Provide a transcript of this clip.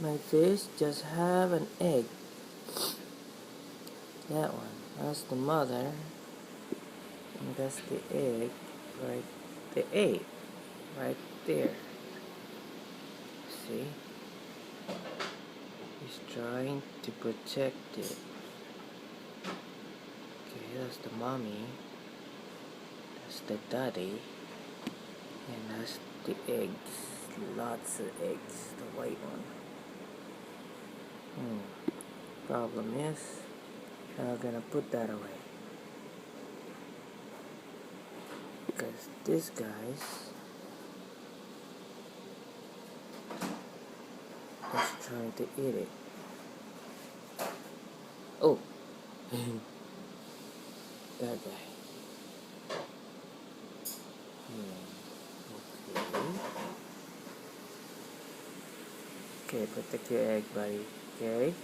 like this, just have an egg. That one, that's the mother, and that's the egg, right? The egg, right there. See? He's trying to protect it. Okay, that's the mommy. That's the daddy. And that's the eggs. Lots of eggs. The white one. Problem is, I'm gonna put that away. Because this guy's is trying to eat it. Oh! That guy. Okay. Okay, protect your egg, buddy. Okay?